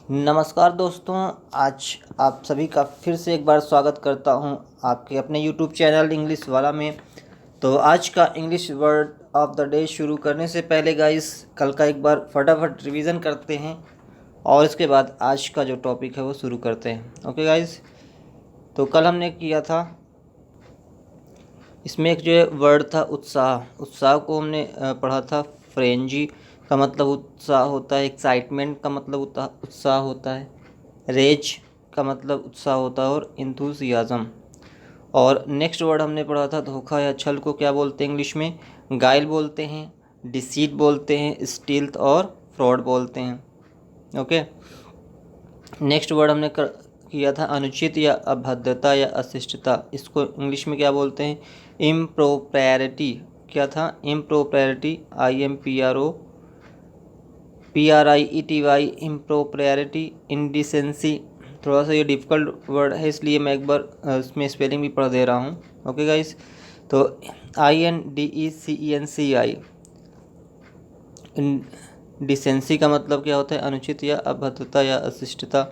नमस्कार दोस्तों, आज आप सभी का फिर से एक बार स्वागत करता हूं आपके अपने YouTube चैनल इंग्लिश वाला में। तो आज का English word of the day शुरू करने से पहले गाइस कल का एक बार फटाफट रिवीजन करते हैं और इसके बाद आज का जो टॉपिक है वो शुरू करते हैं। ओके गाइस, तो कल हमने किया था, इसमें एक जो वर्ड था उत्साह को हमने पढ़ा था। फ्रेंजी का मतलब उत्साह होता है, एक्साइटमेंट का मतलब उत्साह होता है, रेज का मतलब उत्साह होता है और इंथुसियाज़म। और नेक्स्ट वर्ड हमने पढ़ा था धोखा या छल को क्या बोलते हैं इंग्लिश में? गाइल बोलते हैं, डिसीट बोलते हैं, स्टील्थ और फ्रॉड बोलते हैं। ओके, नेक्स्ट वर्ड हमने किया था अनुचित या अभद्रता या अशिष्टता, इसको इंग्लिश में क्या बोलते हैं? इम्प्रोप्रैरिटी। क्या था? इम्प्रोप्रैरिटी, IMPROPRIETY, इम्प्रोप्रैरिटी। इंडिसेंसी, थोड़ा सा ये डिफ़िकल्ट वर्ड है इसलिए मैं एक बार इसमें स्पेलिंग भी पढ़ दे रहा हूँ। ओके गाइस, तो INDECENCI। डिसेंसी का मतलब क्या होता है? अनुचित या अभद्रता या अशिष्टता।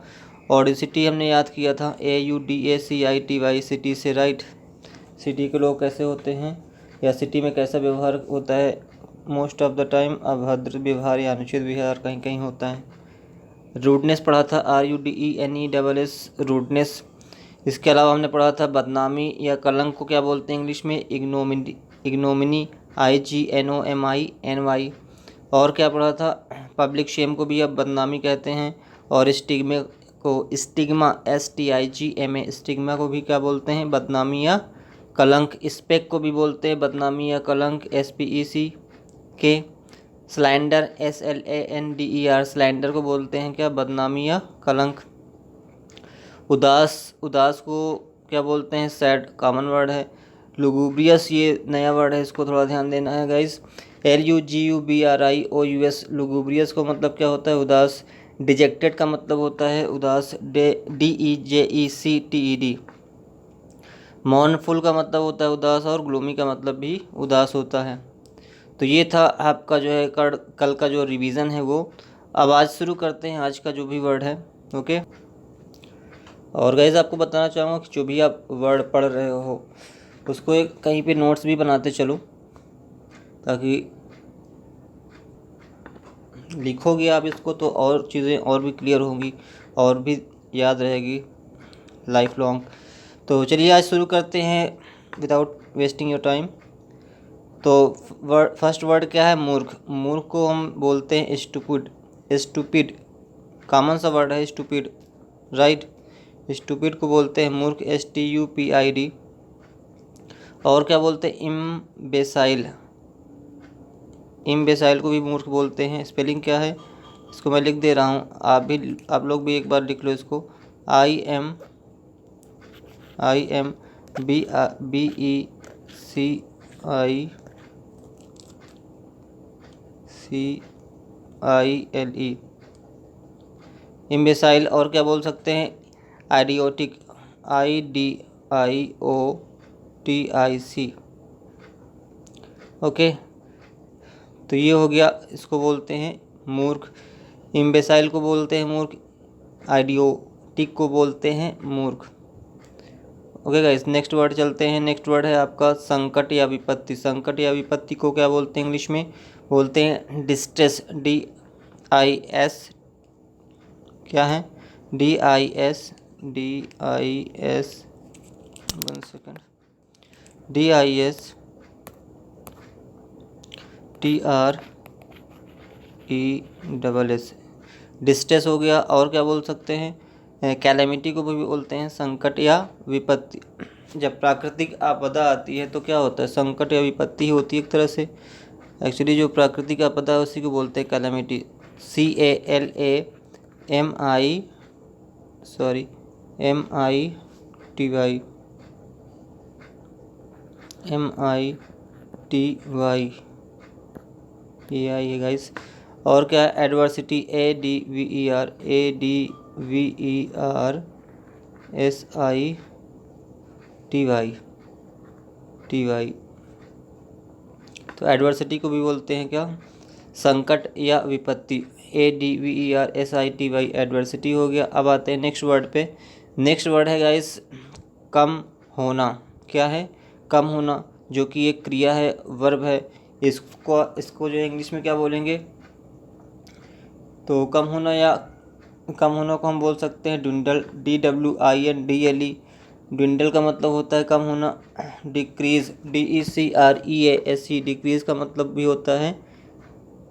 ऑडिसिटी हमने याद किया था, AUDACITY, सिटी से, राइट। सिटी के लोग कैसे होते हैं या सिटी में कैसा व्यवहार होता है? मोस्ट ऑफ द टाइम अभद्र व्यवहार या अनुचित व्यवहार कहीं कहीं होता है। रूडनेस पढ़ा था, RUDENESS, रूडनेस। इसके अलावा हमने पढ़ा था बदनामी या कलंक को क्या बोलते हैं इंग्लिश में? Ignominy, IGNOMINY। और क्या पढ़ा था? पब्लिक शेम को भी अब बदनामी कहते हैं। और स्टिग्मा स्टिग्मा, स्टिग्मा को भी क्या बोलते हैं? बदनामी या कलंक। स्पेक को भी बोलते हैं बदनामी या कलंक, SPECK। स्लैंडर, SLANDER, स्लैंडर को बोलते हैं क्या? बदनामी या कलंक। उदास को क्या बोलते हैं? सैड, कॉमन वर्ड है। लुगुब्रियस ये नया वर्ड है, इसको थोड़ा ध्यान देना है गाइस। LUGUBRIOUS, लुगुब्रियस को मतलब क्या होता है? उदास। डिजेक्टेड का मतलब होता है उदास, DEJECTED। मॉर्नफुल का मतलब होता है उदास और ग्लूमी का मतलब भी उदास होता है। तो ये था आपका जो है कल का जो रिवीजन है वो। अब आज शुरू करते हैं आज का जो भी वर्ड है। ओके, और गाइस आपको बताना चाहूँगा कि जो भी आप वर्ड पढ़ रहे हो उसको एक कहीं पे नोट्स भी बनाते चलो, ताकि लिखोगे आप इसको तो और चीज़ें और भी क्लियर होंगी और भी याद रहेगी लाइफ लॉन्ग। तो चलिए आज शुरू करते हैं विदाउट वेस्टिंग योर टाइम। तो फर्स्ट वर्ड क्या है? मूर्ख। मूर्ख को हम बोलते हैं स्टूपिड। कॉमन सा वर्ड है स्टूपिड, राइट। स्टूपिड को बोलते हैं मूर्ख, STUPID। और क्या बोलते हैं? इम्बेसाइल को भी मूर्ख बोलते हैं। स्पेलिंग क्या है इसको मैं लिख दे रहा हूँ, आप लोग भी एक बार लिख लो इसको। IMBECILE, इम्बेसाइल। और क्या बोल सकते हैं? Idiotic, IDIOTIC। ओके, तो ये हो गया, इसको बोलते हैं मूर्ख। इम्बेसाइल को बोलते हैं मूर्ख, आइडियोटिक को बोलते हैं मूर्ख। ओके गाइस, नेक्स्ट वर्ड चलते हैं। नेक्स्ट वर्ड है आपका संकट या विपत्ति। संकट या विपत्ति को क्या बोलते हैं इंग्लिश में? बोलते हैं डिस्ट्रेस, DIS। क्या है? DIS, 1 second, DIS TRESS, distress हो गया। और क्या बोल सकते हैं? कैलेमिटी को भी बोलते हैं संकट या विपत्ति। जब प्राकृतिक आपदा आती है तो क्या होता है? संकट या विपत्ति होती है एक तरह से। एक्चुअली जो प्राकृतिक आपदा है उसी को बोलते हैं कैलेमिटी। MITY ये आई है गाइस। और क्या है? Adversity, ADVERSITY। तो एडवर्सिटी को भी बोलते हैं क्या? संकट या विपत्ति। ADVERSITY, एडवर्सिटी हो गया। अब आते हैं नेक्स्ट वर्ड पे। नेक्स्ट वर्ड है गाइस कम होना। क्या है? कम होना, जो कि एक क्रिया है, वर्ब है। इसको जो इंग्लिश में क्या बोलेंगे? तो कम होना या कम होना को हम बोल सकते हैं ड्विंडल, DWINDLE। ड्विंडल का मतलब होता है कम होना। डिक्रीज, DECREASE, डिक्रीज का मतलब भी होता है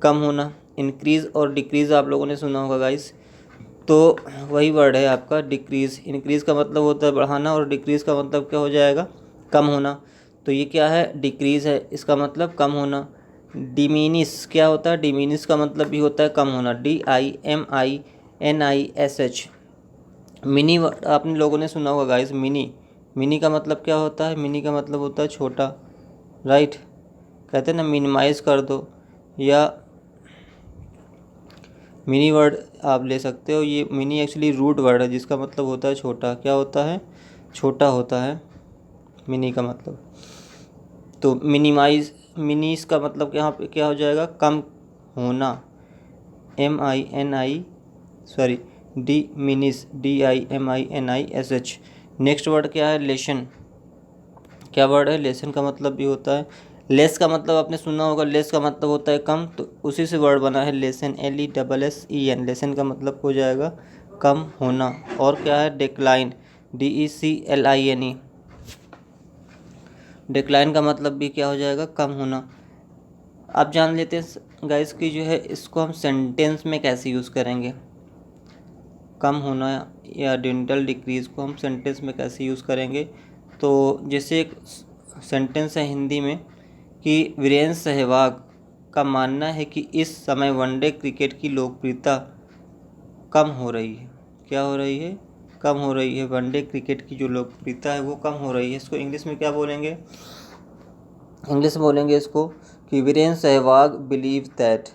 कम होना। इंक्रीज और डिक्रीज आप लोगों ने सुना होगा गाइस, तो वही वर्ड है आपका डिक्रीज। इंक्रीज का मतलब होता है बढ़ाना और डिक्रीज का मतलब क्या हो जाएगा? कम होना। तो ये क्या है? डिक्रीज है, इसका मतलब कम होना। डिमिनिश क्या होता है? डिमिनिश का मतलब भी होता है कम होना, DIMINISH। मिनी आपने लोगों ने सुना होगा गाइस, मिनी। मिनी का मतलब क्या होता है? मिनी का मतलब होता है छोटा, राइट। कहते हैं ना मिनिमाइज़ कर दो, या मिनी वर्ड आप ले सकते हो। ये मिनी एक्चुअली रूट वर्ड है जिसका मतलब होता है छोटा। क्या होता है? छोटा होता है मिनी का मतलब। तो मिनीस का मतलब यहाँ पे क्या हो जाएगा? कम होना, MINI, sorry, DIMINISH। Next word क्या है? लेसन। क्या वर्ड है? लेसन का मतलब भी होता है लेस का मतलब आपने सुना होगा, लेस का मतलब होता है कम, तो उसी से वर्ड बना है लेसन, LESSEN। लेसन का मतलब हो जाएगा कम होना। और क्या है? Decline, DECLINE। डिक्लाइन का मतलब भी क्या हो जाएगा? कम होना। आप जान लेते हैं गाइस कि जो है इसको हम सेंटेंस में कैसे यूज़ करेंगे। कम होना या डेंटल डिक्रीज़ को हम सेंटेंस में कैसे यूज़ करेंगे। तो जैसे एक सेंटेंस है हिंदी में कि वीरेंद्र सहवाग का मानना है कि इस समय वनडे क्रिकेट की लोकप्रियता कम हो रही है। क्या हो रही है? कम हो रही है। वनडे क्रिकेट की जो लोकप्रियता है वो कम हो रही है। इसको इंग्लिश में क्या बोलेंगे? इंग्लिश में बोलेंगे इसको कि Virender Sehwag believe that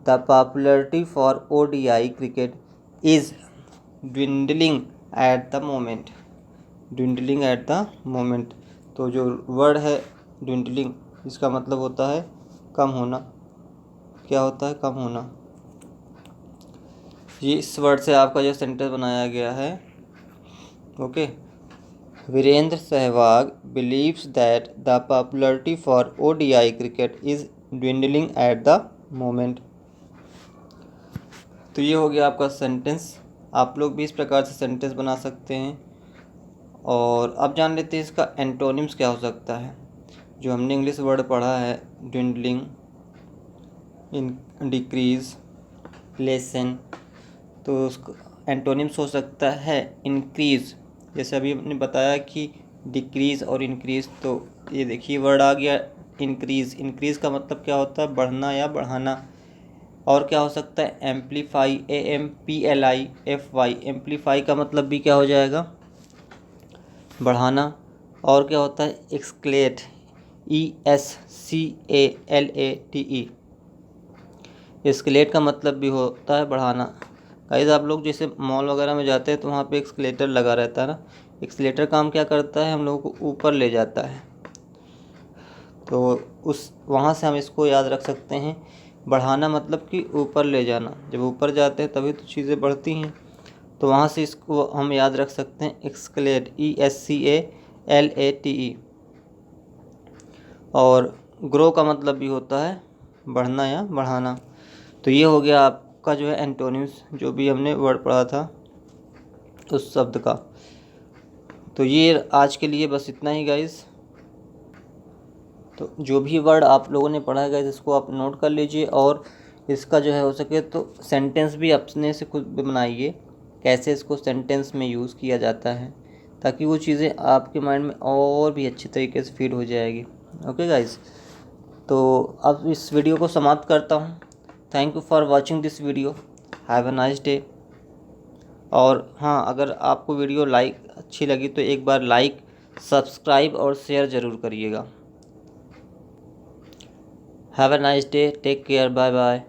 the popularity for ODI cricket is dwindling at the moment. dwindling at the moment. तो जो वर्ड है dwindling, इसका मतलब होता है कम होना। क्या होता है? कम होना। ये इस वर्ड से आपका जो सेंटेंस बनाया गया है, okay. Virender Sehwag believes that the popularity for ODI cricket is dwindling at the moment. तो ये हो गया आपका सेंटेंस। आप लोग भी इस प्रकार से सेंटेंस बना सकते हैं। और अब जान लेते हैं इसका एंटोनिम्स क्या हो सकता है। जो हमने इंग्लिश वर्ड पढ़ा है dwindling, डिक्रीज, लेसन, तो उसका एंटोनिम्स हो सकता है इंक्रीज़। जैसे अभी हमने बताया कि डिक्रीज़ और इंक्रीज़, तो ये देखिए वर्ड आ गया इंक्रीज़। इंक्रीज़ का मतलब क्या होता है? बढ़ना या बढ़ाना। और क्या हो सकता है? Amplify, AMPLIFY। एम्पलीफाई का मतलब भी क्या हो जाएगा? बढ़ाना। और क्या होता है? Escalate, ESCALATE। एक्सक्लेट का मतलब भी होता है बढ़ाना। गाइस आप लोग जैसे मॉल वगैरह में जाते हैं तो वहाँ पे एक्सकलेटर लगा रहता है ना। एक्सकलेटर काम क्या करता है? हम लोगों को ऊपर ले जाता है। तो उस वहाँ से हम इसको याद रख सकते हैं। बढ़ाना मतलब कि ऊपर ले जाना। जब ऊपर जाते हैं तभी तो चीज़ें बढ़ती हैं। तो वहाँ से इसको हम याद रख सकते हैं एक्सकलेट, ESCALATE। और ग्रो का मतलब भी होता है बढ़ना या बढ़ाना। तो ये हो गया आपका जो है एंटोनिम्स, जो भी हमने वर्ड पढ़ा था उस शब्द का। तो ये आज के लिए बस इतना ही गाइस। तो जो भी वर्ड आप लोगों ने पढ़ा है गाइस, इसको आप नोट कर लीजिए। और इसका जो है हो सके तो सेंटेंस भी अपने से खुद बनाइए, कैसे इसको सेंटेंस में यूज़ किया जाता है, ताकि वो चीज़ें आपके माइंड में और भी अच्छी तरीके से फीड हो जाएगी। ओके गाइस, तो अब इस वीडियो को समाप्त करता हूँ। Thank you for watching this video. Have a nice day. और हाँ, अगर आपको वीडियो अच्छी लगी तो एक बार लाइक, सब्सक्राइब और शेयर ज़रूर करिएगा। Have a nice day, take care, bye bye.